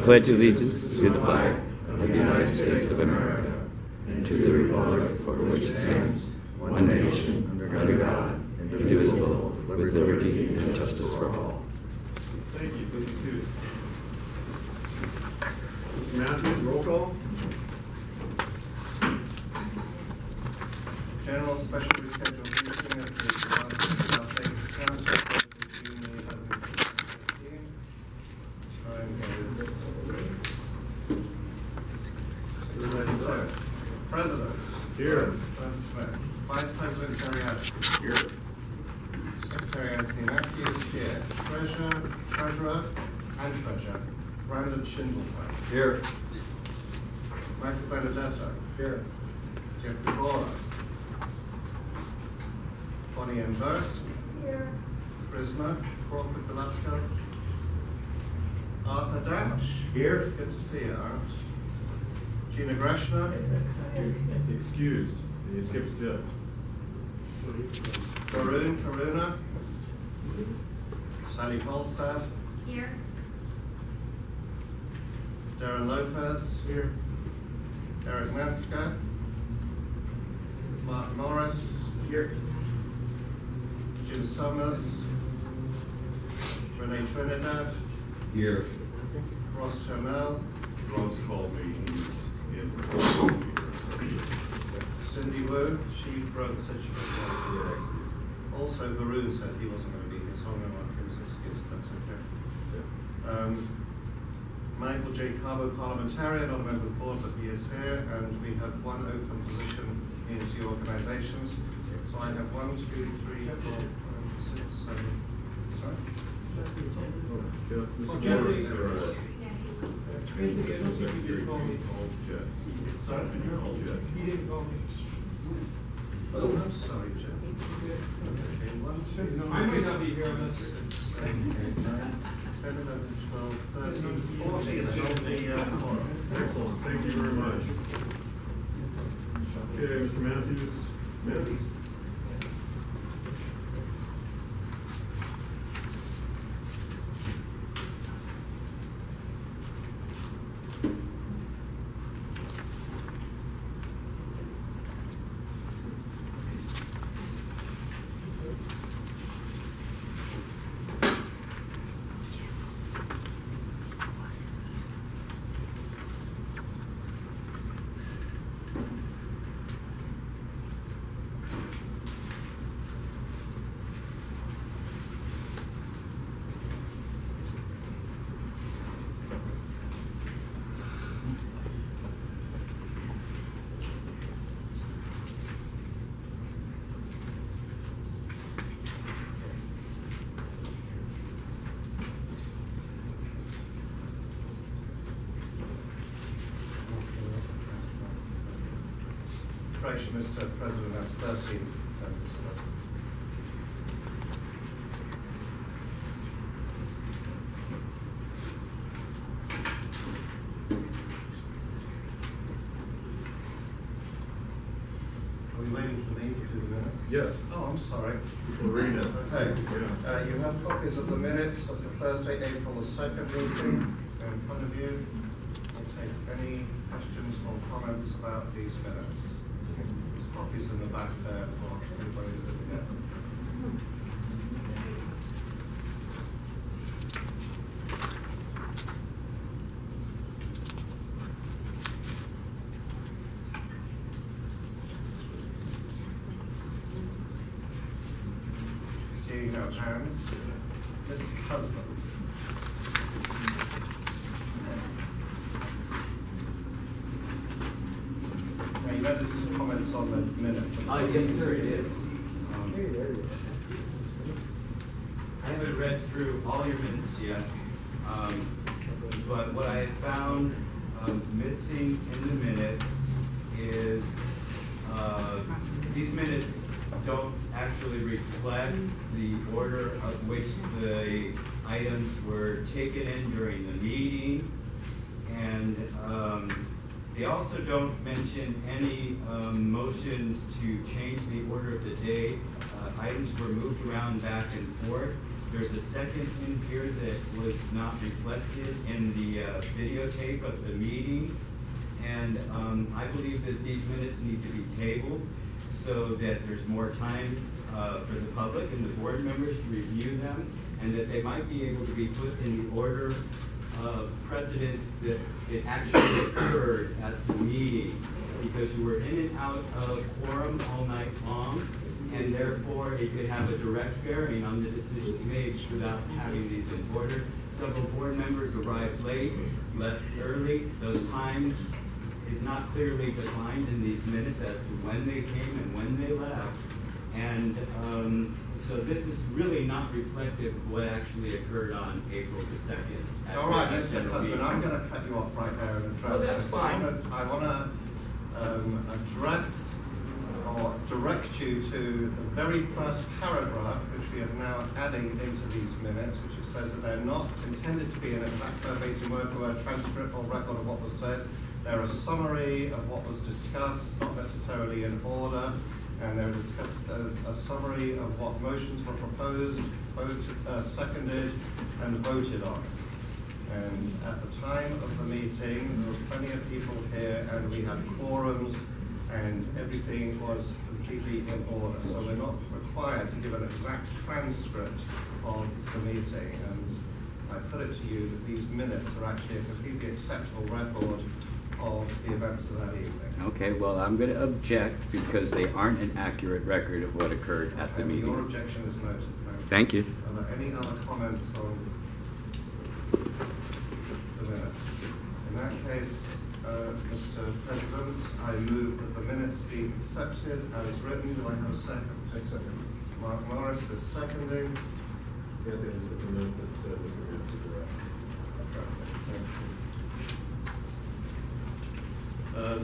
pledge allegiance to the flag of the United States of America and to the republic for which it stands, one nation, under God, indivisible, with liberty and justice for all. Thank you. Please be seated. Mr. Matthews, roll call. General special rescheduled meeting of the South Bay Council for June 11th, 2015. Time is 6:37. President. Here. President Smith. Vice President Terry Haskell. Here. Secretary Anthony Matthews here. Treasurer and Treasurer Brandon Schindler. Here. Michael Benedetto. Here. Jeffrey Bora. Bonnie M. Burst. Here. Prisoner, Crawford Velasco. Arthur Dash. Here. Good to see you, Art. Gina Greshner. Excused. He skips Jeff. Varun Karuna. Sally Holstad. Here. Darren Lopez. Here. Eric Manska. Mark Morris. Here. Jim Summers. Renee Trinidad. Here. Ross Termel. Ross called me. He's in. Cindy Wu. She said she was going. Also, Varun said he wasn't going to be here, so I'm going to mark him as excused. That's okay. Michael J. Carbo, parliamentarian, not a member of the board, but he is here, and we have one open position in the organizations. So I have 1, 2, 3, 4, 5, 6, 7. Sorry? Jeff. Oh, Jeff. Oh, I'm sorry, Jeff. Okay, 1, 2, I might not be here on this. 10, 11, 12, 13, 14 is on the forum. Excellent. Thank you very much. Okay, Mr. Matthews, minutes. Mr. President, that's 13 members. Are we waiting for me to do the minutes? Yes. Oh, I'm sorry. Lorena. Okay. Yeah. You have copies of the minutes of the Thursday, April the 2nd meeting in front of you. I'll take any questions or comments about these minutes. There's copies in the back there for anybody who's looking at them. Seeing no hands, Mr. Husband. Now you know this is comments on the minutes. Yes, sir, it is. I haven't read through all your minutes yet, but what I found missing in the minutes is these minutes don't actually reflect the order of which the items were taken in during the meeting, and they also don't mention any motions to change the order of the day. Items were moved around back and forth, There's a second in here that was not reflected in the videotape of the meeting. And I believe that these minutes need to be tabled so that there's more time for the public and the board members to review them, and that they might be able to be put in the order of precedence that it actually occurred at the meeting, because you were in and out of quorum all night long, and therefore it could have a direct bearing on the decisions made without having these in order. Several board members arrived late, left early. Those times is not clearly defined in these minutes as to when they came and when they left. And so this is really not reflective of what actually occurred on April the 2nd. All right, Mr. President, I'm going to cut you off right there and address that's this. fine. I want to address or direct you to the very first paragraph, which we have now adding into these minutes, which it says that they're not intended to be an exact verbatim word-for-word transcript or record of what was said. They're a summary of what was discussed, not necessarily in order, and they're discussed a summary of what motions were proposed, voted, seconded, and voted on. And at the time of the meeting, there were plenty of people here, and we had quorums, and everything was completely in order. So we're not required to give an exact transcript of the meeting. And I put it to you that these minutes are actually a completely acceptable record of the events of that evening. Okay, well, I'm going to object because they aren't an accurate record of what occurred at the And your meeting. objection is noted. Thank you. Are there any other comments on the minutes? In that case, Mr. President, I move that the minutes be accepted as written. Do I have a second? I second. Mark Morris is seconding. Yeah, I think it's the minute that was agreed to direct. Perfect, thank you.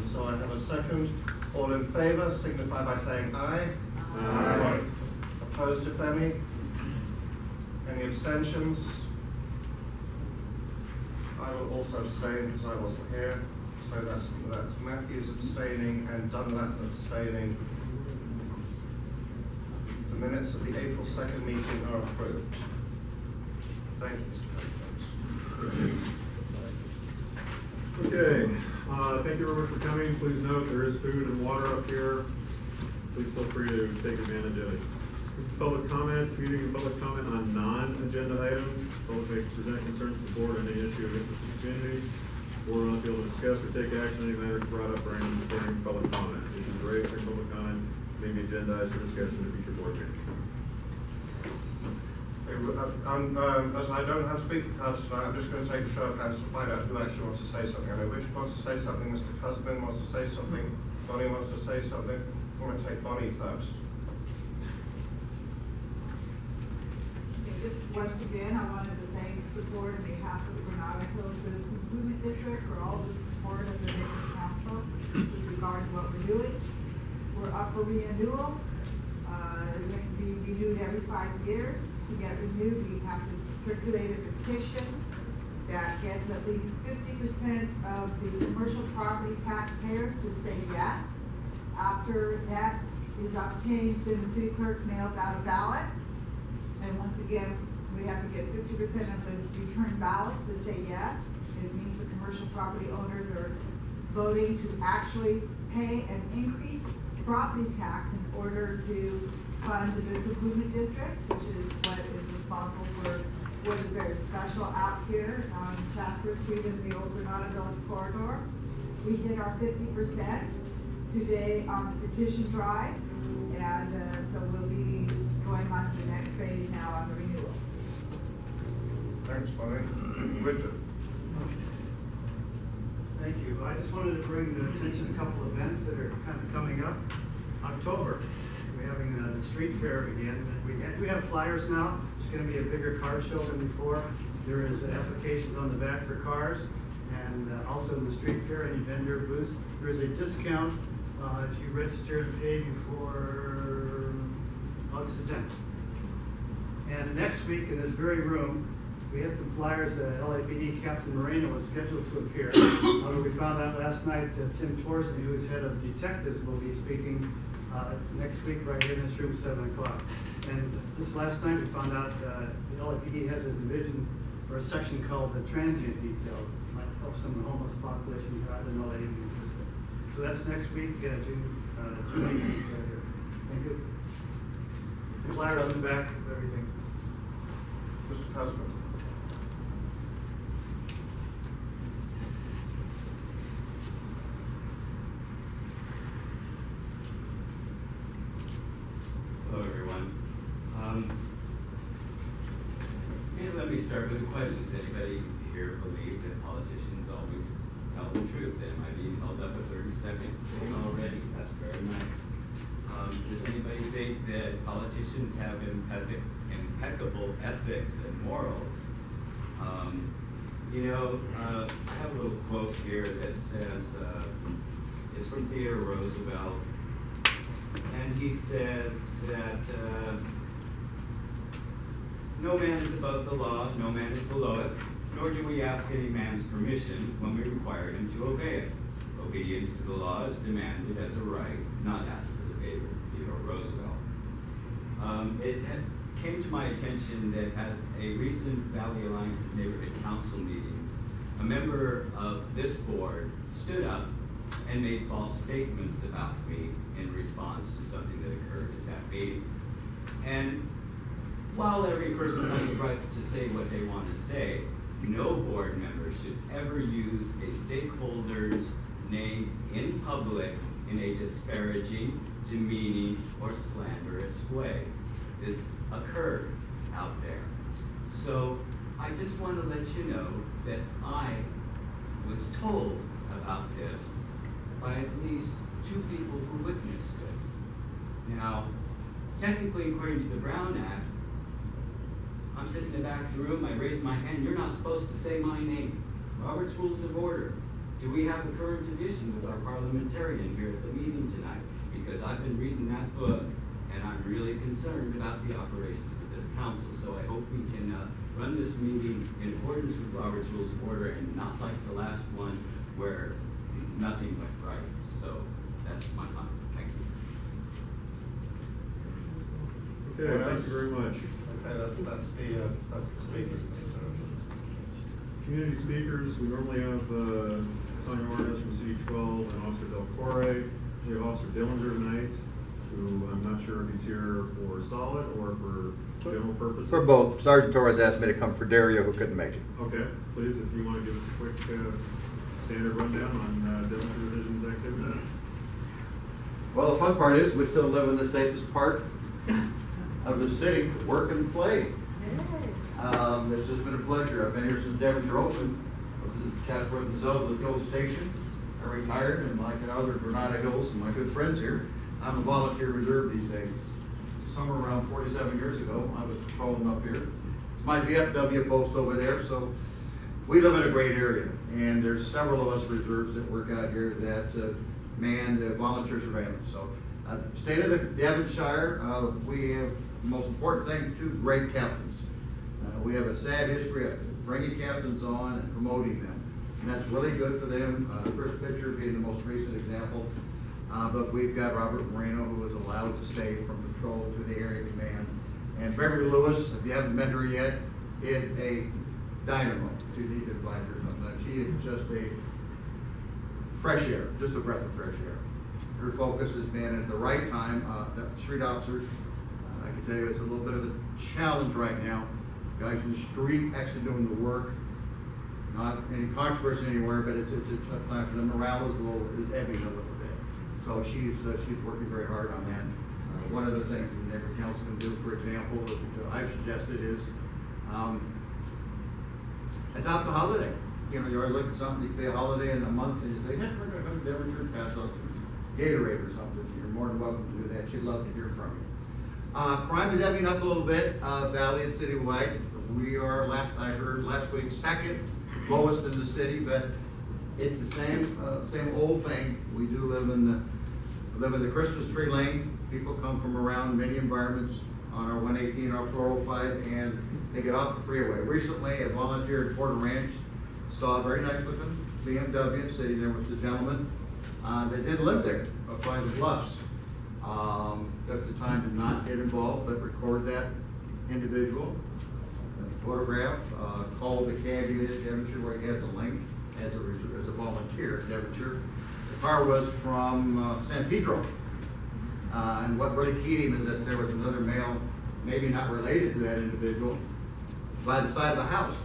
So I have a second. All in favor, signify by saying aye. Aye. Opposed, if any? Any abstentions? I will also abstain because I wasn't here. So that's Matthews abstaining and Dunlap abstaining. The minutes of the April 2nd meeting are approved. Thank you, Mr. President. Okay, thank you everyone for coming. Please note there is food and water up here. Please feel free to take advantage of it. This is public comment, community and public comment on non-agenda items. Public may present concerns to the board on any issue of interest to the community. Board will not be able to discuss or take action on any matters brought up during public comment. Issues raised during public comment may be agendized for discussion at a future board meeting. As I don't have speaker cards tonight, I'm just going to take a show of hands to find out who actually wants to say something. I know Richard wants to say something, Mr. Cusman wants to say something, Bonnie wants to say something. I'm going to take Bonnie first. Okay, just once again, I wanted to thank the board on behalf of the Granada Hills Business Improvement District for all the support of the neighborhood council with regard to what we're doing. We're up for renewal. It's going to be renewed every 5 years. To get renewed, we have to circulate a petition that gets at least 50% of the commercial property taxpayers to say yes. After that is obtained, then the city clerk mails out a ballot. And once again, we have to get 50% of the returned ballots to say yes. It means the commercial property owners are voting to actually pay an increased property tax in order to fund the business improvement district, which is what is responsible for what is very special out here on Jasper Street in the old Granada Village corridor. We hit our 50% today on the petition drive, and so we'll be going on to the next phase now on the renewal. Thanks, Bonnie. Richard. Thank you. I just wanted to bring the attention to a couple of events that are kind of coming up. October, we're having the street fair again. We have flyers now. It's going to be a bigger car show than before. There is applications on the back for cars, and also in the street fair, any vendor booths. There is a discount if you register and pay before August the 10th. And next week in this very room, we had some flyers that LAPD Captain Moreno was scheduled to appear. However, we found out last night that Tim Torsby, who is head of detectives, will be speaking next week right here in this room, 7 o'clock. And just last night, we found out the LAPD has a division or a section called the transient detail, might help some of the homeless population here. I didn't know that even existed. So that's next week, June 18th, right here. Thank you. The flyer on the back of everything. Mr. Cosman. Hello, everyone. Let me start with a question. Does anybody here believe that politicians always tell the truth? Am I being held up a 30-second thing already? That's very nice. Does anybody think that politicians have impeccable ethics and morals? I have a little quote here that says, it's from Theodore Roosevelt, and he says that no man is above the law, no man is below it, nor do we ask any man's permission when we require him to obey it. Obedience to the law is demanded as a right, not asked as a favor. Theodore Roosevelt. Came to my attention that at a recent Valley Alliance Neighborhood Council meetings, a member of this board stood up and made false statements about me in response to something that occurred at that meeting. And while every person has the right to say what they want to say, no board member should ever use a stakeholder's name in public in a disparaging, demeaning, or slanderous way. This occurred out there. So I just want to let you know that I was told about this by at least 2 people who witnessed it. Now, technically, according to the Brown Act, I'm sitting in the back of the room, I raise my hand, you're not supposed to say my name. Robert's Rules of Order. Do we have a current edition with our parliamentarian here at the meeting tonight? Because I've been reading that book, and I'm really concerned about the operations of this council. So I hope we can run this meeting in accordance with Robert's Rules of Order and not like the last one where nothing went right. So that's my comment. Thank you. Okay, thank you very much. Okay, that's the speakers. Community speakers, we normally have Tanya Ornes from City 12 and Officer Del Corre. We have Officer Dillinger tonight, who I'm not sure if he's here for solid or for general purposes. For both. Sergeant Torres asked me to come for Dario, who couldn't make it. Okay, please, if you want to give us a quick standard rundown on Dillinger Division's activities. Well, the fun part is we still live in the safest part of the city, work and play. It's just been a pleasure. I've been here since Devonshire opened. Chatsworth and Zelda was the old station. I retired, and like in other Granada Hills and my good friends here, I'm a volunteer reserve these days. Somewhere around 47 years ago, I was patrolling up here. It's my VFW post over there, so we live in a great area. And there's several of us reserves that work out here that man volunteer surveillance. So, state of the Devonshire, we have the most important thing, 2 great captains. We have a sad history of bringing captains on and promoting them. And that's really good for them. First picture being the most recent example. But we've got Robert Moreno, who was allowed to stay from patrol to the area command. And Beverly Lewis, if you haven't met her yet, is a dynamo. You need to invite her sometime. She is just a fresh air, just a breath of fresh air. Her focus has been at the right time. Street officers, I can tell you it's a little bit of a challenge right now. Guys in the street actually doing the work. Not any controversy anywhere, but it's a tough time for them. Morale is ebbing a little bit. So she's working very hard on that. One of the things that every council can do, for example, that I've suggested is adopt a holiday. You know, you already look at something, you pay a holiday in a month, and you say, hey, we're going to come to Devonshire and pass out Gatorade or something. You're more than welcome to do that. She'd love to hear from you. Crime is ebbing up a little bit, valley and citywide. We are, I heard last week, 2nd lowest in the city, but it's the same old thing. We do live in the Christmas tree lane. People come from around many environments on our 118, our 405, and they get off the freeway. Recently, a volunteer at Porter Ranch saw a very nice looking BMW sitting there with the gentleman that didn't live there, up by the bluffs. Took the time to not get involved, but record that individual, photograph, call the cab unit at Devonshire where he has a link as a volunteer at Devonshire. The car was from San Pedro. And what really keyed him is that there was another male, maybe not related to that individual, by the side of the house,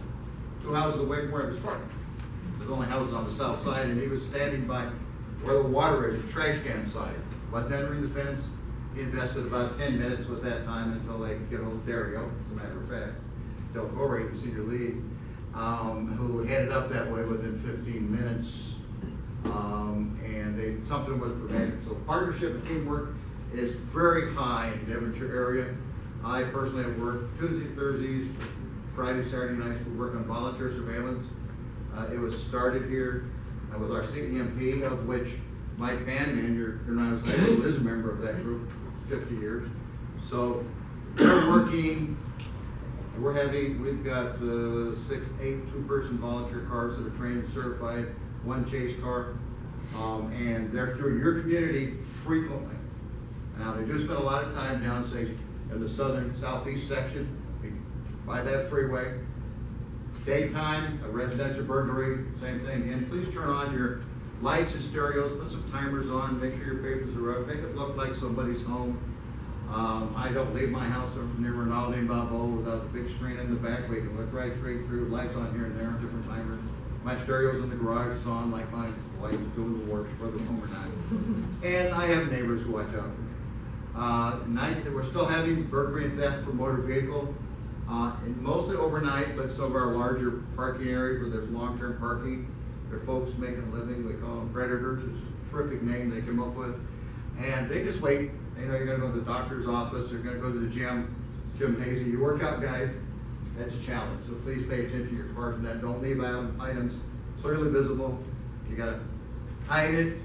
2 houses away from where it was parked. There's only houses on the south side, and he was standing by where the water is, the trash can side. Wasn't entering the fence. He invested about 10 minutes with that time until they could get old Dario, as a matter of fact, Del Corey, the senior lead, who headed up that way within 15 minutes. And something was prevented. So partnership and teamwork is very high in the Devonshire area. I personally have worked Tuesdays, Thursdays, Friday, Saturday nights. We work on volunteer surveillance. It was started here with our CEMP, of which Mike Banman, your Granada State, is a member of that group, 50 years. So we're working. We've got 8 two-person volunteer cars that are trained and certified, 1 chase car, and they're through your community frequently. Now, they do spend a lot of time down, say, in the southeast section, by that freeway. Daytime, a residential burglary, same thing. And please turn on your lights and stereos, put some timers on, make sure your papers are up, make it look like somebody's home. I don't leave my house near Ronaldo and Balboa without the big screen in the back where you can look right straight through, lights on here and there, different timers. My stereo's in the garage, it's on like my wife doing the work, whether home or not. And I have neighbors who watch out for me. Night, we're still having burglary and theft for motor vehicle, and mostly overnight, but some of our larger parking areas where there's long-term parking, there are folks making a living. We call them predators. It's a terrific name they came up with. And they just wait. You know, you're gonna go to the doctor's office, you're gonna go to the gymnasium, you work out, guys. That's a challenge. So please pay attention to your cars and that. Don't leave items clearly visible. You gotta hide it.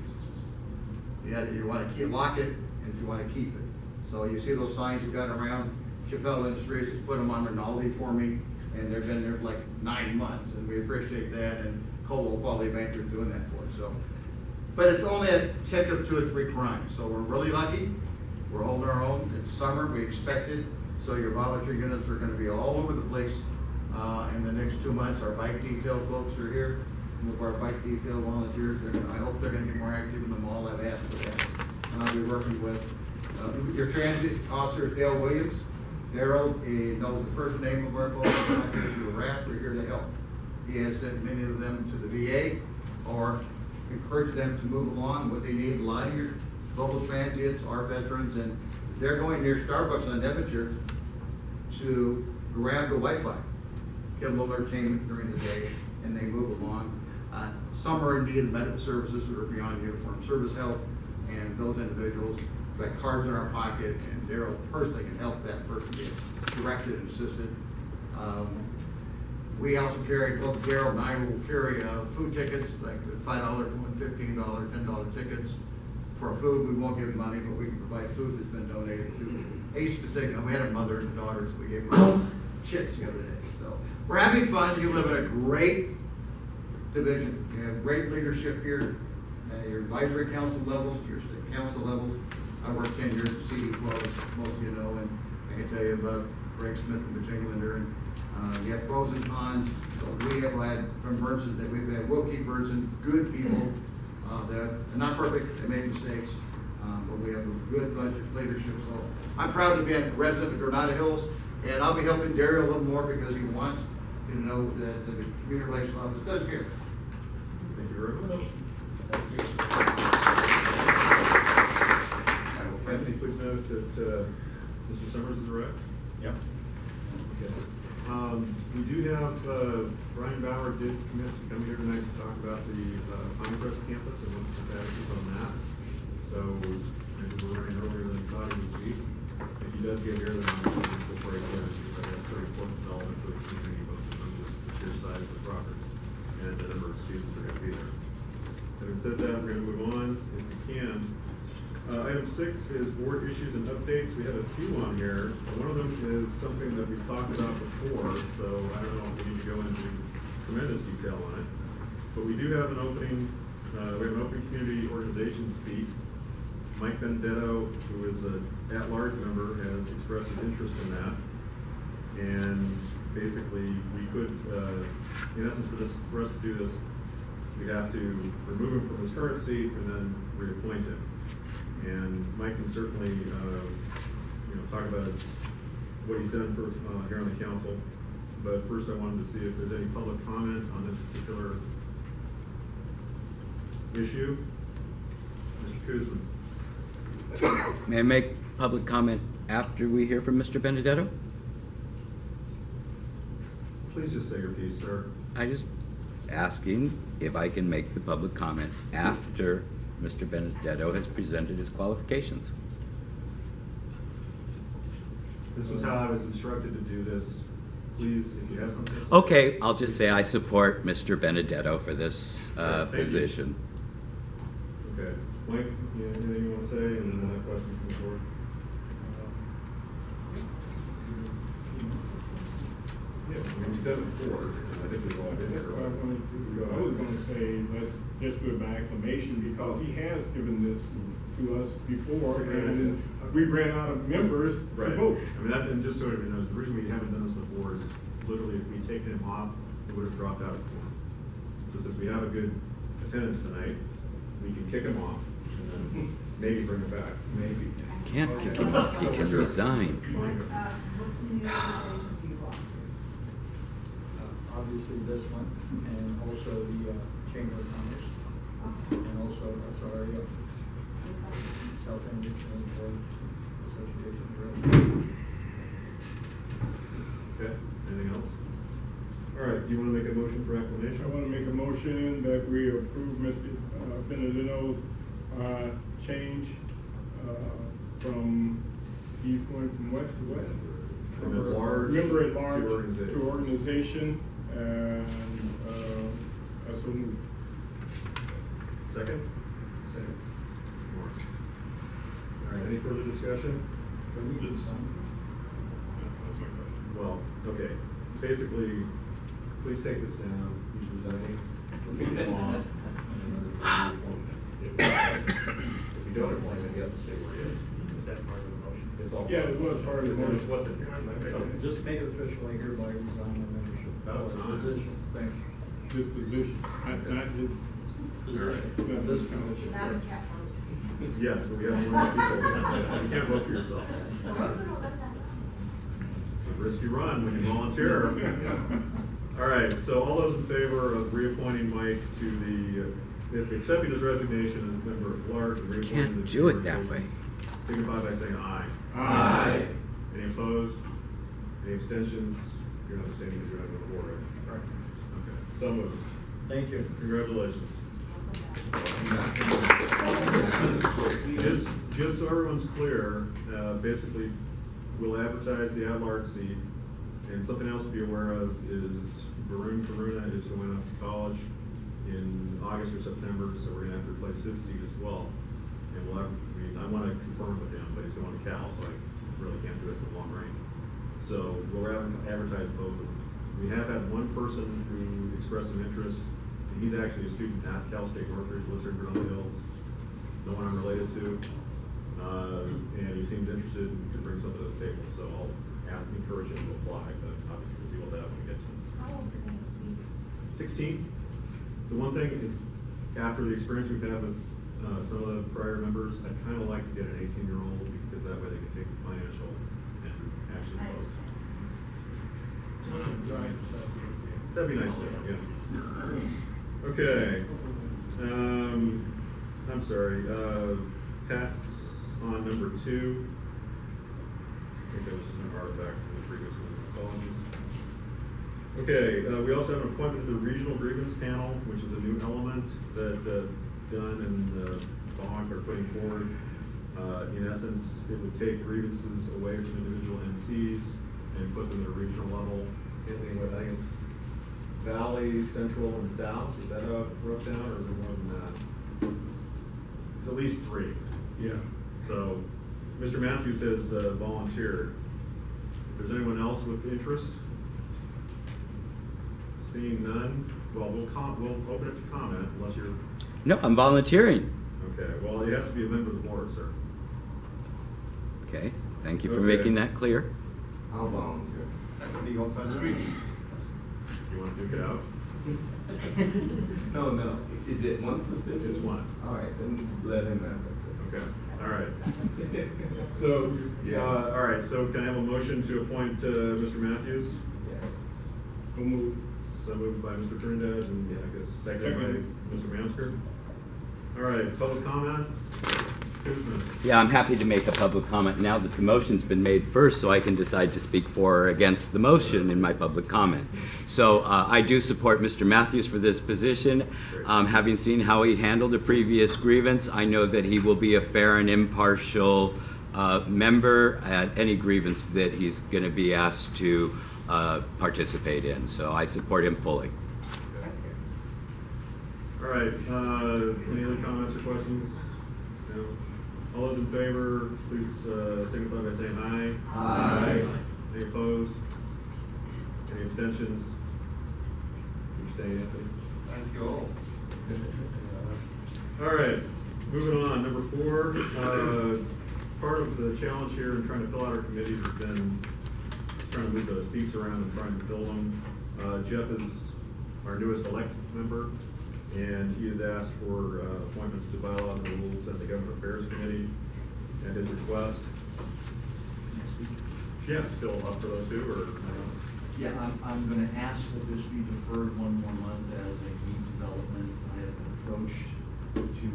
You wanna lock it, and you wanna keep it. So you see those signs you've got around. Chappelle Industries has put them on Rinaldi for me, and they've been there for like 9 months, and we appreciate that. And Coldwell Quality Bankers doing that for us. So, but it's only a tick of 2 or 3 crimes. So we're really lucky. We're holding our own. It's summer. We expect it. So your volunteer units are going to be all over the place in the next 2 months. Our bike detail folks are here. Some of our bike detail volunteers. I hope they're going to get more active in the mall. I've asked for that. And I'll be working with your transit officer, Dale Williams. Daryl knows the first name of our folks. We're not here to do a wrath. We're here to help. He has sent many of them to the VA or encouraged them to move along what they need. A lot of your local transients are veterans, and they're going near Starbucks on Devonshire to grab the Wi-Fi, get a little entertainment during the day, and they move along. Some are in need of medical services that are beyond uniform service help, and those individuals got cards in our pocket, and Daryl personally can help that person get directed and assisted. We also carry, both Daryl and I will carry food tickets, like $5 to $15, $10 tickets. For food, we won't give money, but we can provide food that's been donated to a specific. We had a mother and daughters, we gave them chicks the other day. So we're having fun. You live in a great division. You have great leadership here. Your advisory council levels, your state council levels. I worked 10 years at CD12, as most of you know, and I can tell you about Greg Smith and Virginia Linder. And you have pros and cons. So we have had from Burnson that we've had Wilkie Burnson, good people. They're not perfect, they make mistakes, but we have a good bunch of leadership. So I'm proud to be a resident of Granada Hills, and I'll be helping Daryl a little more because he wants you to know that the community relations office does care. Thank you very much. Anthony, please note that Mr. Summers is arrived. Yep. Okay. We do have, Brian Bauer did commit to come here tonight to talk about the Pinecrest campus and what's the status is on that. So, maybe we're running earlier than thought he would be. If he does get here, then I'm going to before he goes, because that's very important development for the community, both in terms of the sheer size of the property and the number of students that are going to be there. Having said that, we're going to move on, if we can. Item 6 is board issues and updates. We have a few on here. One of them is something that we've talked about before, so I don't know if we need to go into tremendous detail on it. But we do have an opening, we have an open community organization seat Mike Benedetto, who is an at-large member, has expressed an interest in that. And basically, we could, in essence, for us to do this, we have to remove him from his current seat and then reappoint him. And Mike can certainly, talk about what he's done for, here on the council. But first, I wanted to see if there's any public comment on this particular issue. Mr. Kuzman. May I make public comment after we hear from Mr. Benedetto? Please just say your piece, sir. I just asking if I can make the public comment after Mr. Benedetto has presented his qualifications. This was how I was instructed to do this. Please, if you have something to say. Okay, I'll just say I support Mr. Benedetto for this Thank you. position. Okay. Mike, anything you want to say? And then we'll have questions from the board. Yeah, we've done it before. I think we've all been That's there. what I wanted to, I was gonna say, let's just do it by acclamation, because he has given this to us before, and we ran out of members to Right. vote. I mean, that, and just so everybody knows, the reason we haven't done this before is literally if we'd taken him off, it would have dropped out of quorum. So since we have a good attendance tonight, we can kick him off and then maybe bring him back. Maybe. Can't kick him off, he can resign. Mike? What community organization do you belong to? Obviously this one, and also the Chamber of Commerce, and also, South End Regional Board Association. Okay, anything else? All right, do you want to make a motion for acclamation? I wanna make a motion that we approve Mr. Benedetto's, change, from, he's going from what to what? From at large Member at to large organization. to organization, and, I so moved. Second? Second. All right, any further discussion? Well, okay, basically, please take this down, he's resigning, we'll kick him off, and then if you don't appoint him, he has to stay where he is. Is that part of the motion? It's all. Yeah, it was part of the It's- motion. What's in here? Okay. Just make it official, I hereby resign my membership. About time. Position, thank you. His position, not his. Position, Not this his commission. Not a cat vote. Yes, but we have one people, you can't vote for yourself. It's a risky run when you volunteer. All right, so all those in favor of reappointing Mike to the, is accepting his resignation as member of large and reappointing Can't the do it that way. signify by saying aye. Aye. Any opposed? Any abstentions? You're not abstaining because you're not on the board, right? Okay, so moved. Thank you. Congratulations. Just so everyone's clear, basically, we'll advertise the at-large seat, and something else to be aware of is Varun Karuna is going off to college in August or September, so we're gonna have to replace his seat as well. And we'll have, I wanna confirm with him, but he's going to Cal, so I really can't do it for long range. So we'll advertise both of them. We have had one person who expressed some interest, and he's actually a student at Cal State Northridge, lives in Granada Hills, no one I'm related to. And he seems interested and could bring something to the table, so I'll encourage him to apply, but obviously we'll deal with that when we get to it. How old are they? 16. The one thing is, after the experience we've had with some of the prior members, I'd kind of like to get an 18-year-old, because that way they can take the financial and actually I vote. understand. That'd be nice too, yeah. Okay. I'm sorry, Pat's on number 2. I think that was just an artifact from the previous one, apologies. Okay, we also have an appointment to the Regional Grievance Panel, which is a new element that Dunn and Bonk are putting forward. In essence, it would take grievances away from individual NCs and put them at a regional level. Anthony, what, I think it's Valley, Central, and South, is that how it broke down, or is it more than that? It's at least 3. Yeah. So, Mr. Matthews has volunteered. If there's anyone else with interest? Seeing none, well, we'll open it to comment unless you're, No, I'm volunteering. Okay, well, he has to be a member of the board, sir. Okay, thank you for Okay. making that clear. I'll volunteer. That would be your first reading, Mr. President. You want to duke it out? No, is it one position? It's one. All right, then let him have it. Okay, all right. So, all right, so can I have a motion to appoint Mr. Matthews? Yes. So move. So moved by Mr. Trinidad, and I guess seconded Second. by Mr. Mansker. All right, public comment? Kuzma. Yeah, I'm happy to make a public comment now that the motion's been made first, so I can decide to speak for or against the motion in my public comment. So I do support Mr. Matthews for this position. Having seen how he handled a previous grievance, I know that he will be a fair and impartial member at any grievance that he's going to be asked to participate in. So I support him fully. All right, any other comments or questions? No? All those in favor, please signify by saying aye. Aye. Any opposed? Any abstentions? You abstain, Anthony? Thank you all. All right, moving on, number 4, part of the challenge here in trying to fill out our committees has been trying to move the seats around and trying to fill them. Jeff is our newest elected member, and he has asked for appointments to bylaw and rules and the Government Affairs Committee at his request. Yeah, still up for those two, or? Yeah, I'm gonna ask that this be deferred one more month as a need development. I have been approached to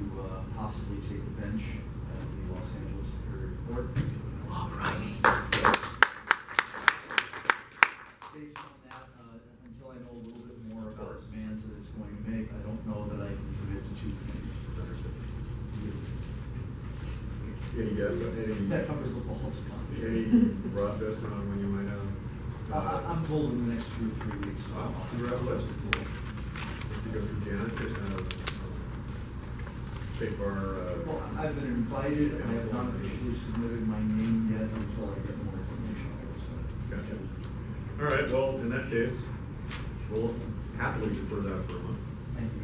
possibly take the bench at the Los Angeles Superior Court. All righty. Based on that, until I know a little bit more about the demands that it's going to make, I don't know that I can commit to 2 committees. Any guess, That covers the balls. any rough estimate on when you might have? I'm told in the next 2 or 3 weeks. Congratulations. Did you go through Janet, state bar? Well, I've been invited, I have not officially submitted my name yet until I get more information. Gotcha. All right, well, in that case, we'll happily defer that for a month. Thank you.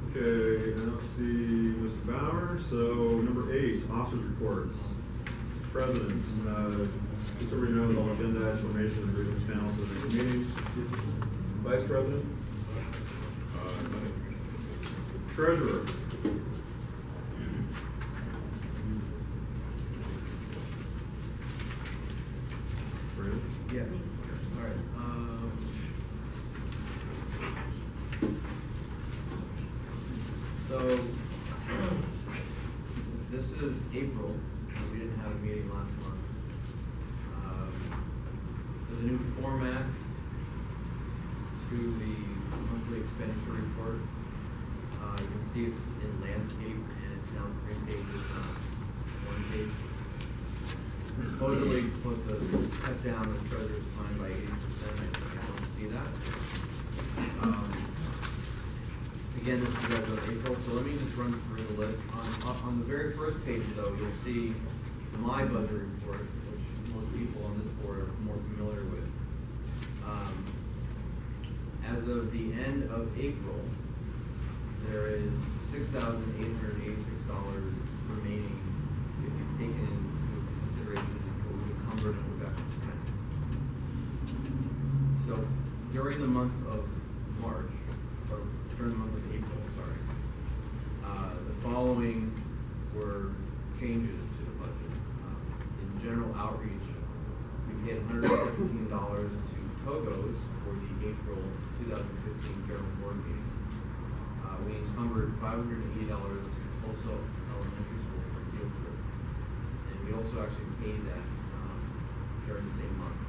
Okay, I don't see Mr. Bauer, so number 8, officers' reports. President, just so we know, the agenda information and grievance panel for the meeting. Vice President? Treasurer? Brandon? Yeah, all right. So, this is April, we didn't have a meeting last month. There's a new format to the monthly expenditure report. You can see it's in landscape and it's now 3 pages, not 1 page. Supposedly, it's supposed to cut down the treasurer's time by 80%, I don't see that. Again, this is you guys of April, so let me just run through the list. On the very first page though, you'll see my budget report, which most people on this board are more familiar with. As of the end of April, there is $6,886 remaining if you've taken into consideration what we've encumbered and what we've actually spent. So during the month of March, or during the month of April, sorry, the following were changes to the budget. In general outreach, we paid $117 to Togo's for the April 2015 general board meeting. We encumbered $580 to Tulsa Elementary School for a field trip. And we also actually paid that during the same month.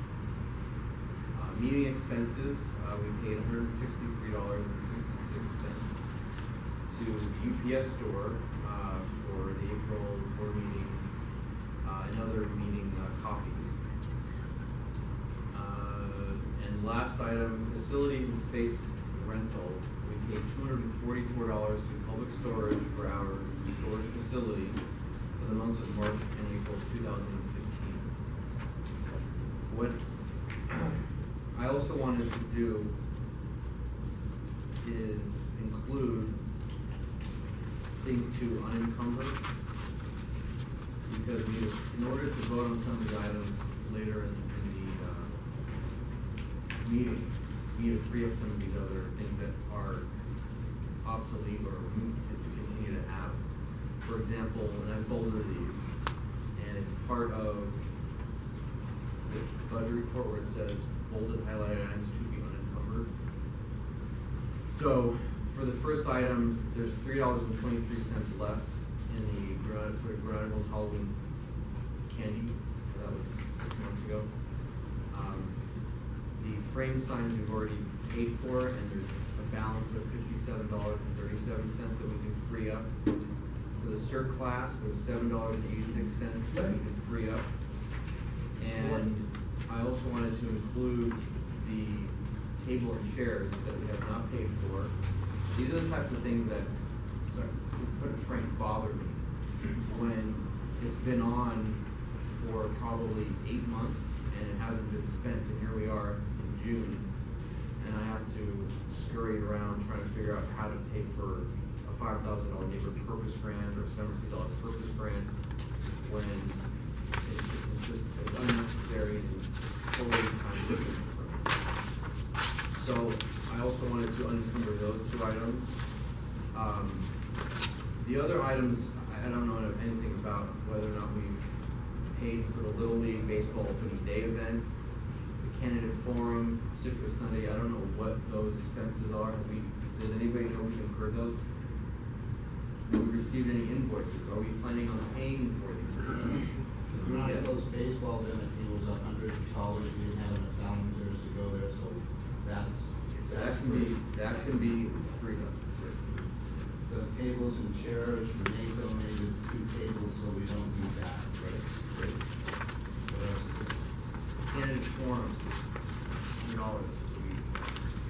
Meeting expenses, we paid $163.66 to the UPS store for the April board meeting and other meeting copies. And last item, facilities and space rental. We paid $244 to public storage for our storage facility for the months of March and April 2015. What I also wanted to do is include things to unencumber. Because in order to vote on some of the items later in the meeting, we need to free up some of these other things that are obsolete or we need to continue to have. For example, and I've bolded these, and it's part of the budget report where it says bolded highlighted items to be unencumbered. So for the first item, there's $3.23 left in the Granada Hills Halloween candy. That was 6 months ago. The frame signs we've already paid for, and there's a balance of $57.37 that we can free up. For the CERT class, there's $7.86 that we can free up. And I also wanted to include the table and chairs that we have not paid for. These are the types of things that, sorry, put it frank, bother me when it's been on for probably 8 months and it hasn't been spent, and here we are in June, and I have to scurry around trying to figure out how to pay for a $5,000 neighborhood purpose grant or a $750 purpose grant when it's unnecessary and totally time consuming. So I also wanted to unencumber those 2 items. The other items, I don't know anything about whether or not we've paid for the Little League Baseball Opening Day event, the candidate forum, Citrus Sunday. I don't know what those expenses are. Does anybody know we've incurred those? Have we received any invoices? Are we planning on paying for these things? Granada Hills baseball, then I think it was $100. We didn't have enough volunteers to go there, so that can be freed up. the tables and chairs, Renee donated 2 tables, so we don't need that, right? What else is it? Candidate forum, $100.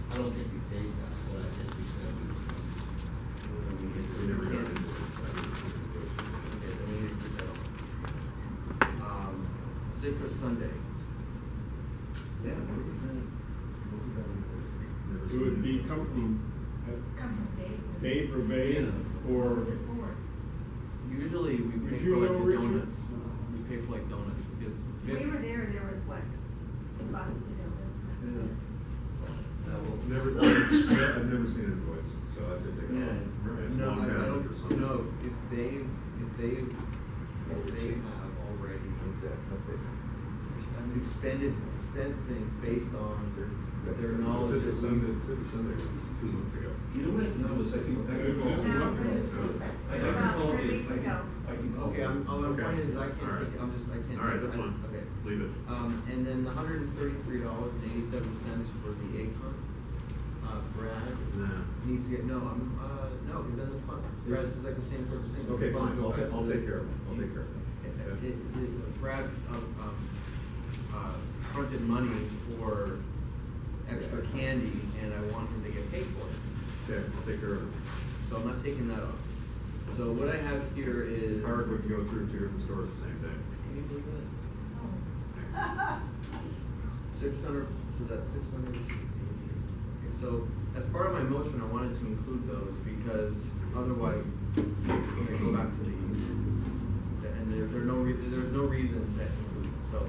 I don't think we paid that, but I think we said we were going We never got into it. Okay, then we need to put that on. Citrus Sunday. Yeah. It would be come from Dave or Vade, or, Usually we Would pay you for like know, the Richard? donuts. We pay for like donuts because. We were there and there was what, 2 boxes of donuts. I've never seen an invoice, so that's a take. Yeah. It's No, long I past it or don't something. know if they have already spent things based on their knowledge. Citrus Sunday was 2 months ago. You know what, no, it's like, That's No, what- it was just about 3 weeks ago. Okay, my Okay. point is, I can't All right. take, I can't. All right, that's fine. Okay. Leave it. And then the $133.87 for the egg hunt. Brad Nah. needs to get, no, because then the fund, Brad, this is like the same sort of thing. Okay, The funds fine, go I'll back to take care of it, I'll take care of it. Brad, fronted money for extra candy, and I want him to get paid for it. Okay, I'll take care of it. So I'm not taking that off. So what I have here is. Howard would go through 2 different stores the same day. Can you believe that? 600, so that's 600. Okay, so as part of my motion, I wanted to include those because otherwise, we're gonna go back to and there's no reason to include them. So,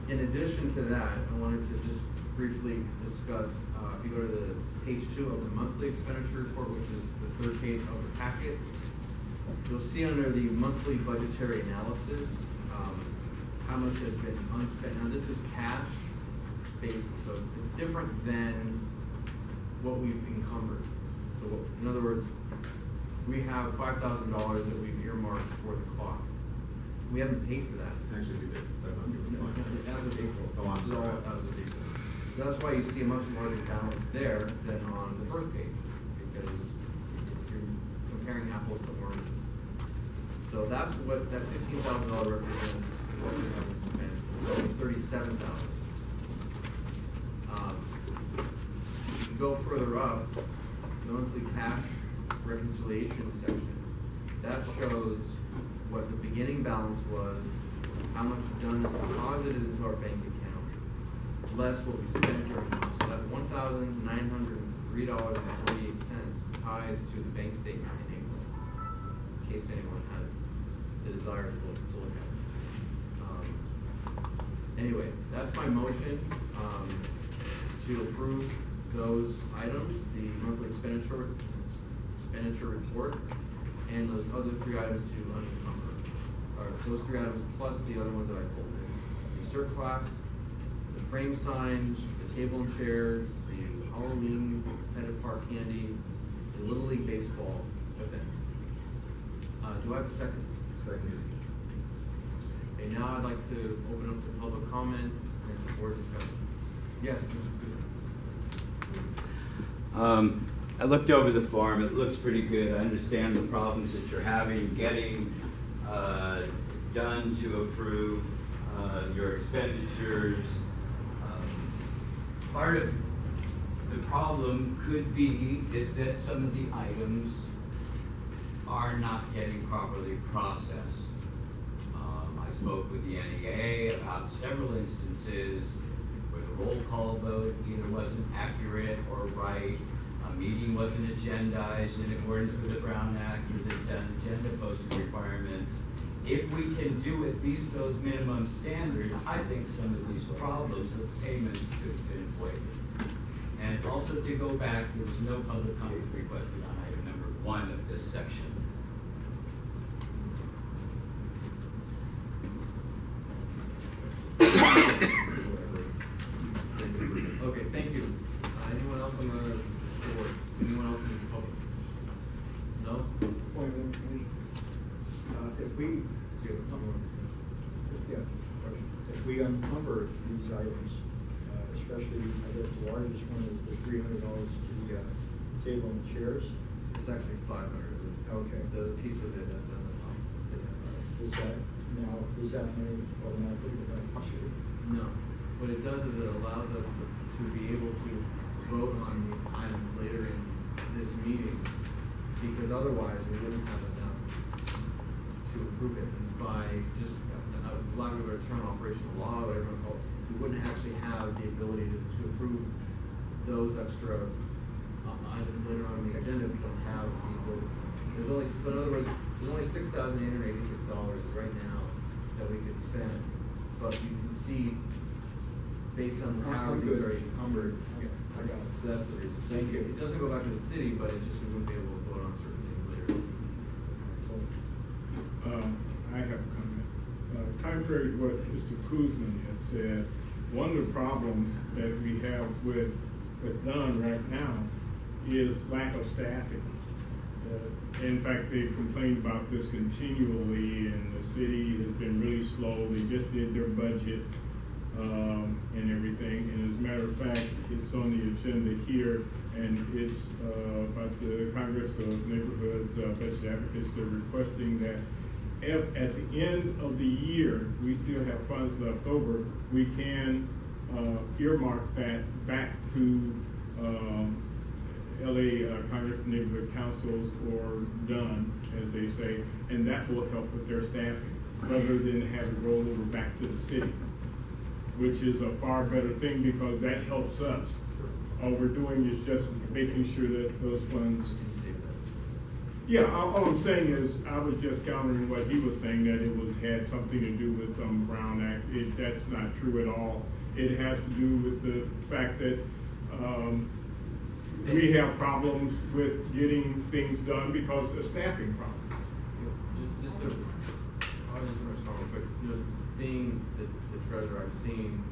in addition to that, I wanted to just briefly discuss, if you go to the page 2 of the monthly expenditure report, which is the 3rd page of the packet, you'll see under the monthly budgetary analysis, how much has been unspent. Now, this is cash basis, so it's different than what we've encumbered. So, in other words, we have $5,000 that we've earmarked for the clock. We haven't paid for that. Actually, we did. As of April. Oh, I'm sorry. As of April. So that's why you see a much larger balance there than on the first page, because you're comparing apples to oranges. So that's what that $15,000 represents, what we haven't spent, so $37,000. If you go further up, the monthly cash reconciliation section, that shows what the beginning balance was, how much done is deposited into our bank account, less what we spent during the month. So that $1,903.48 ties to the bank statement in April. case anyone has the desire to look at it. Anyway, that's my motion, to approve those items, the monthly expenditure report, and those other 3 items to unencumber. Or those 3 items plus the other ones that I pulled in. The cert class, the frame signs, the table and chairs, the Halloween Pettit Park candy, the Little League Baseball event. Do I have a second? Second. Okay, now I'd like to open up to public comment and board discussion. Yes, Mr. Cooper. I looked over the form, it looks pretty good, I understand the problems that you're having getting done to approve your expenditures. Part of the problem could be is that some of the items are not getting properly processed. I spoke with the NEA about several instances where the roll call vote either wasn't accurate or right, a meeting wasn't agendized in accordance with the Brown Act or the agenda posting requirements. If we can do at least those minimum standards, I think some of these problems of payments could have been avoided. And also to go back, there was no public comment requested on item number 1 of this section. Okay, thank you. Anyone else on the board? Anyone else in the public? No? Point of information. If we, yeah, question. If we unencumber these items, especially, I guess the largest one is the $300 for the table and chairs. It's actually 500. Okay. The piece of it that's on the top. Is that made automatically without possibly? No. What it does is it allows us to be able to vote on the items later in this meeting, because otherwise we wouldn't have enough to approve it. And by just a lack of a term, operational law, whatever it's called, we wouldn't actually have the ability to approve those extra items later on in the agenda if we don't have the ability. So in other words, there's only $6,886 right now that we could spend, but you can see based on how these are encumbered. Okay, I got it. So that's the reason. Thank you. It doesn't go back to the city, but it's just we wouldn't be able to vote on certain things later. I have a comment. Contrary to what Mr. Kuzman has said, one of the problems that we have with Dunn right now is lack of staffing. In fact, they've complained about this continually, and the city has been really slow. They just did their budget and everything. And as a matter of fact, it's on the agenda here, and it's about the Congress of Neighborhoods Budget Advocates. They're requesting that if at the end of the year we still have funds left over, we can earmark that back to LA Congress of Neighborhood Councils, or DUN, as they say, and that will help with their staffing, rather than have it roll over back to the city, which is a far better thing, because that helps us. All we're doing is just making sure that those funds. Yeah, all I'm saying is, I was just countering what he was saying, that it had something to do with some Brown Act. That's not true at all. It has to do with the fact that we have problems with getting things done because of staffing problems. I was just gonna start real quick. Being the treasurer, I've seen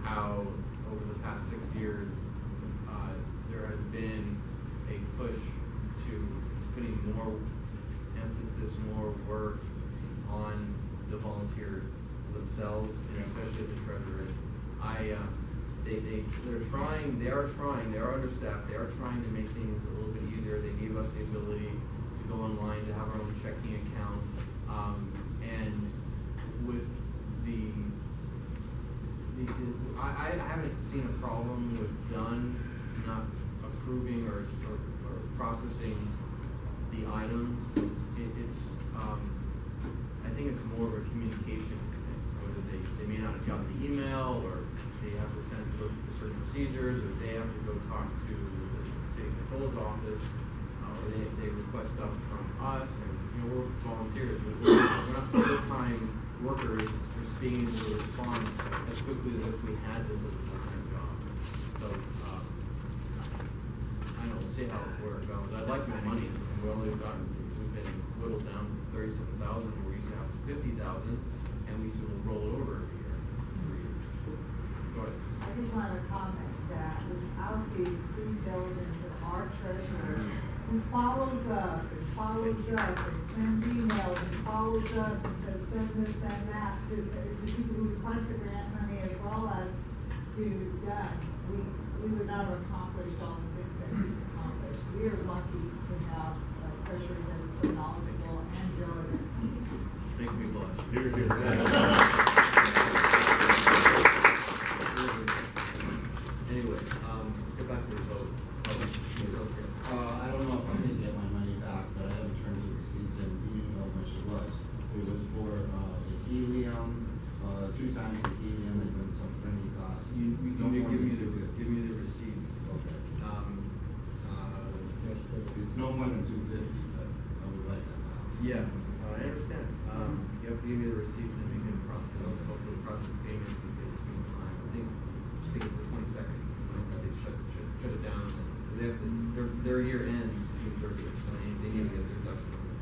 how over the past 6 years, there has been a push to putting more emphasis, more work on the volunteers themselves, and especially the treasurer. They are understaffed, they are trying to make things a little bit easier. They gave us the ability to go online, to have our own checking account, and with I haven't seen a problem with Dunn not approving or processing the items. I think it's more of a communication thing, whether they may not have gotten the email, or they have to send certain procedures, or they have to go talk to the city controller's office, or they request stuff from us, and, you know, we're volunteers, we're not full-time workers, just being able to respond as quickly as if we had this as a full-time job. So, I don't know, we'll see how it goes. I'd like more money, and we've been whittled down to 37,000, we used to have 50,000, and we used to roll it over every year. Go ahead. I just wanted to comment that without the due diligence of our treasurer, who follows up and sends emails and follows up and says, send this, send that, to the people who request the grant money as well as to Doug, we would not have accomplished all the things that he's accomplished. We are lucky to have a treasurer that is so knowledgeable and diligent. Make me blush. Here, here. Anyway, get back to the vote. I don't know if I did get my money back, but I haven't turned the receipts in. You know how much it was. It was for, the helium, 2 times the helium and then some printing costs. You No need to more give than me the receipts. Okay. Yes, It's no more than 250, but I would like that now. Yeah, I understand. You have to give me the receipts and we can process, hopefully process the payment in the same time. I think it's the 22nd. They shut it down. They have to, their year ends June 30th, so they need to get their ducks in a row.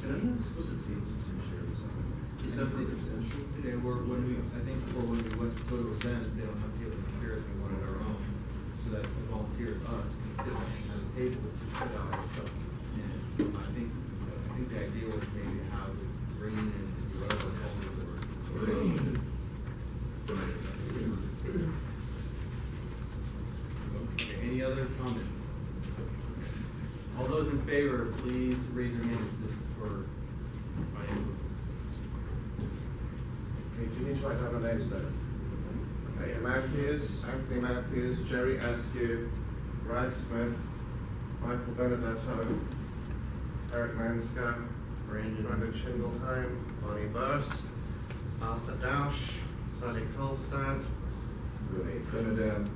Can I ask what the tables and chairs are? Is that for residential? They were, when we went to go to events, they don't have tables and chairs, we wanted our own, so that the volunteers, us, can sit at a table to put out our stuff. And I think the idea was maybe to have green and do whatever color or. Okay, any other comments? All those in favor, please raise your hands. This is for financial. Okay, do you need to write down the names there? Okay, Matthews, Anthony Matthews, Jerry Askew, Brad Smith, Michael Benedetto, Eric Manska, Brandon Schindleheim, Bonnie Burst, Arthur Dausch, Sally Kolstad, Renee Trinidad.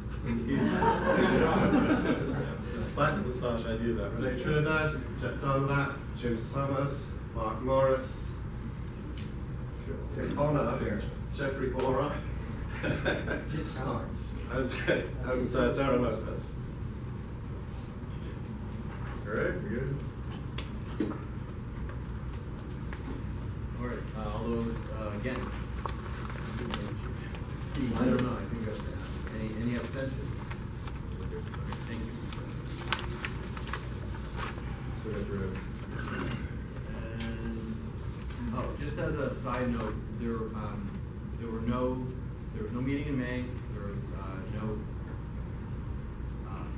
Despite the moustache, I knew that. Renee Trinidad, Jet Dunlap, Jim Summers, Mark Morris, His Honor, Jeffrey Bora, It starts. and Darren Lopez. All right, we good? All right, all those against? I don't know, I think that's the ask. Any abstentions? Thank you. So that's right. And, oh, just as a side note, there was no meeting in May, there was no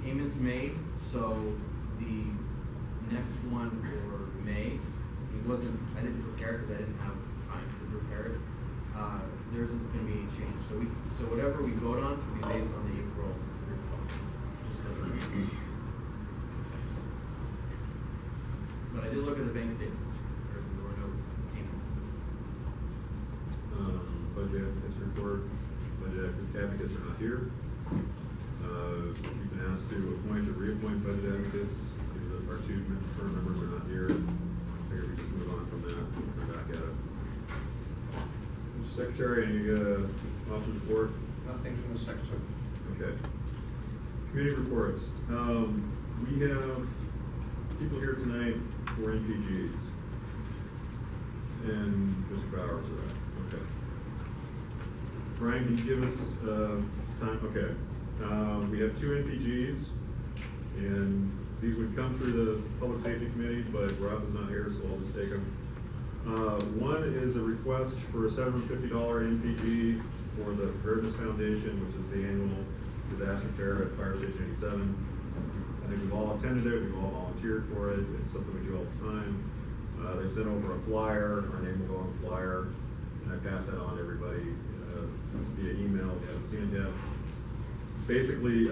payments made, so the next one for May, I didn't prepare because I didn't have time to prepare it. There isn't gonna be any change, so whatever we vote on will be based on the April report. Just so you know. But I did look at the bank statement, there were no payments. Budget advocates report, budget advocates are not here. We've been asked to appoint or reappoint budget advocates. These are our 2 current members are not here. I figured we just move on from that, come back at it. Mr. Secretary, any officers report? Nothing from the secretary. Okay. Committee reports. We have people here tonight for NPGs. And Mr. Bowers, right? Okay. Brian, can you give us time? Okay. We have 2 NPGs, and these would come through the Public Safety Committee, but Ross is not here, so I'll just take them. One is a request for a $750 NPG for the Preparedness Foundation, which is the annual disaster fair at Fire Station 87. I think we've all attended it, we've all volunteered for it, it's something we do all the time. They sent over a flyer, our name will go on the flyer, and I pass that on to everybody via email if you haven't seen it yet. Basically,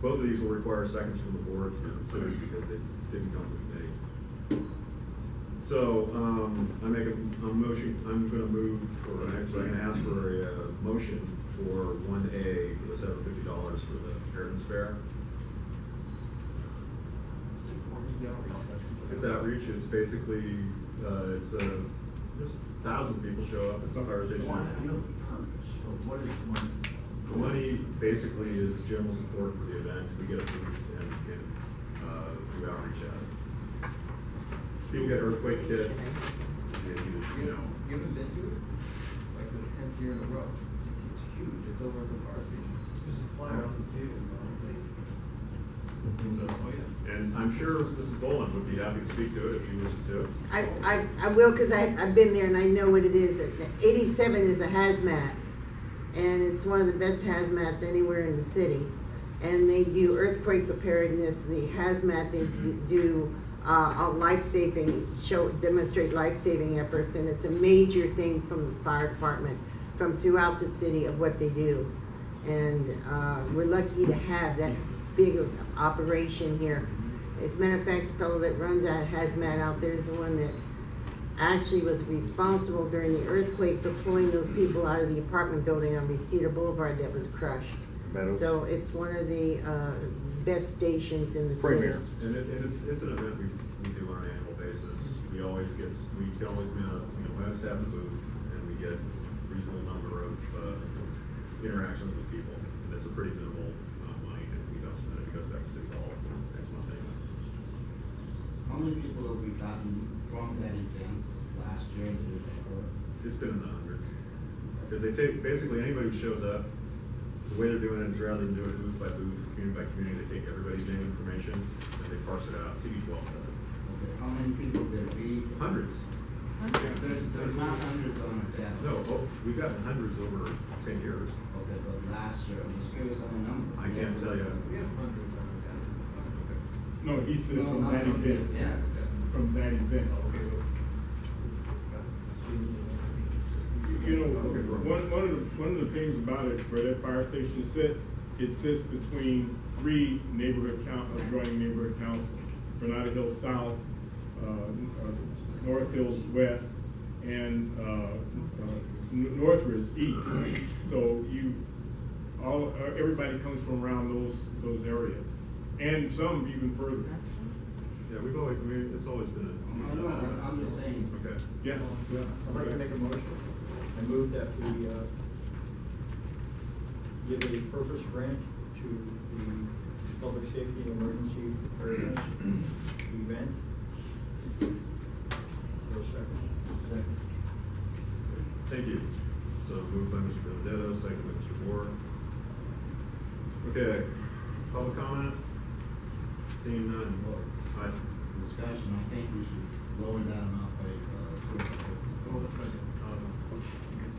both of these will require seconds from the board to be considered because they didn't come from the committee. So, I make a motion, I'm gonna move, or actually I'm gonna ask for a motion for 1A for the $750 for the Preparedness Fair. It's outreach, it's basically, just thousands of people show up, it's a fire station. What is the money? The money basically is general support for the event, we get a booth and do outreach at it. People get earthquake kits, they use, you know. You haven't been to it? It's like the 10th year in a row. It's huge. It's over at the fire station. There's a flyer on the table. So, Oh, yeah. and I'm sure Mrs. Boland would be happy to speak to it if she wishes to. I will, because I've been there and I know what it is. 87 is a hazmat, and it's one of the best hazmats anywhere in the city. And they do earthquake preparedness, the hazmat, they do life-saving, demonstrate life-saving efforts, and it's a major thing from the fire department, from throughout the city of what they do. And we're lucky to have that big of operation here. As a matter of fact, the fellow that runs that hazmat out there is the one that actually was responsible during the earthquake for pulling those people out of the apartment building on Reseda Boulevard that was crushed. So it's one of the best stations in the Premier. city. And it's an event we do on an annual basis. We can always be a staff booth, and we get a reasonable number of interactions with people. And it's a pretty minimal amount of money, and we don't spend it, it goes back to City Hall next month anyway. How many people have we gotten from that event last year and the year before? It's been in the hundreds. Because they take, basically anybody who shows up, the way they're doing it is rather than doing it booth by booth, community by community, they take everybody's name information and they parse it out. CD12 does it. Okay, how many people did we? Hundreds. There's not hundreds on the desk. No, we've gotten hundreds over 10 years. Okay, but last year, I'm just curious on the number. I can't tell you. We have hundreds on the calendar. No, he said No, from not that from the event. event. From that event. Okay, well, You know, one of the things about it, where that fire station sits, it sits between three adjoining neighborhood councils. Granada Hills South, North Hills West, and Northridge East. So everybody comes from around those areas, and some even further. Yeah, it's always been a. I'm just saying. Okay. Yeah, yeah. I'd like to make a motion. I move that we give a purpose grant to the public safety and emergency preparedness event. For a second. Thank you. So moved by Mr. Benedetto, second by Mr. Moore. Okay, public comment? Seeing none. Aye. Discussion, I think we should lower that amount by, hold on a second.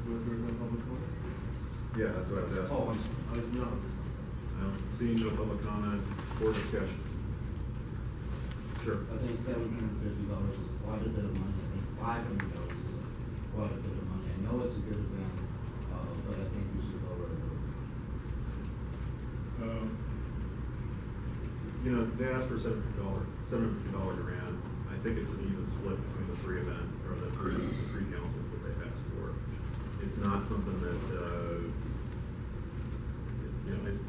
Was there no public comment? Yeah, that's what I was asking. Oh, I'm sorry. I was not. Seeing no public comment, board discussion. Sure. I think $750 is quite a bit of money. I think $500 is quite a bit of money. I know it's a good event, but I think we should lower it. They asked for $750 grant. I think it's an even split between the three councils that they've asked for. It's not something that,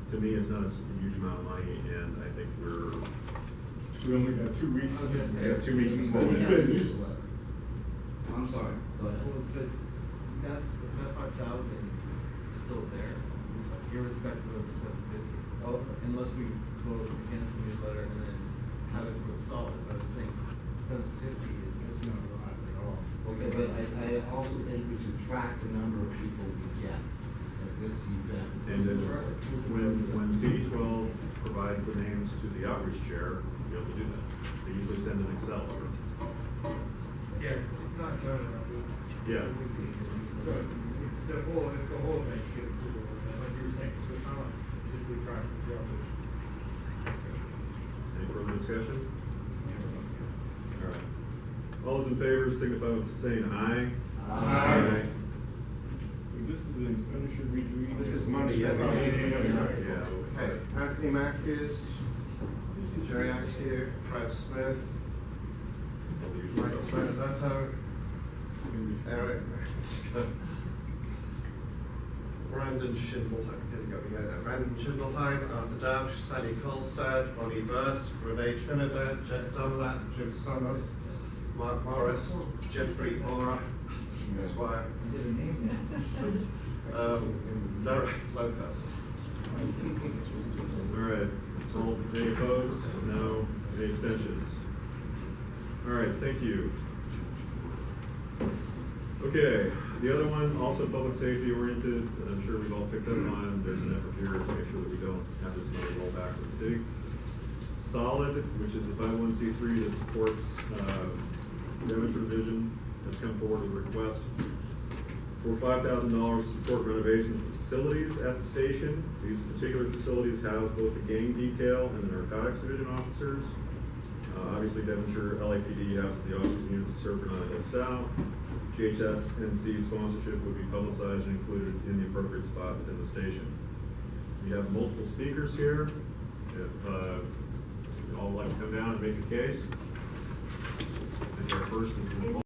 to me, it's not a huge amount of money, and I think We only got 2 weeks. Yeah, 2 weeks is Oh, full. yeah, this is what- I'm sorry, go ahead. Well, that 5,000 is still there, irrespective of the 750. Oh. Unless we vote against the newsletter and then have it for the solid, but I'm saying 750 is. That's not a lot at all. Okay, but I also think we should track the number of people we get at this event. And then when CD12 provides the names to the outreach chair, you'll be able to do that. They usually send an Excel over. Yeah, it's not done enough. Yeah. So it's the whole thing, like you were saying, so it's not specifically trying to be able to. Any further discussion? All right. All those in favor signify with saying aye. Aye. This is an expenditure review. This is money, yeah. Yeah. Okay, Anthony Matthews, Jerry Askew, Brad Smith, Michael Benedetto, Eric, Brian Brandon Schindleheim, here we go, Brandon Schindleheim, Arthur Dowch, Sally Colstead, Bonnie Burst, Renee Trinidad, Jet Dunlap, Jim Summers, Mark Morris, Jeffrey Ora, Esquire, Derek Lopez. All right, all, any opposed? No. Any abstentions? All right, thank you. Okay, the other one, also public safety oriented, and I'm sure we've all picked up on, there's an effort here to make sure that we don't have this money roll back to the city. Solid, which is the 501c3 that supports, Devonshire Vision, has come forward with a request for $5,000 to support renovation of facilities at the station. These particular facilities house both the gang detail and the narcotics division officers. Obviously, Devonshire LAPD houses the officers units that serve Granada Hill South. GHS-NC sponsorship would be publicized and included in the appropriate spot within the station. We have multiple speakers here. If you all would like to come down and make a case. I think our first is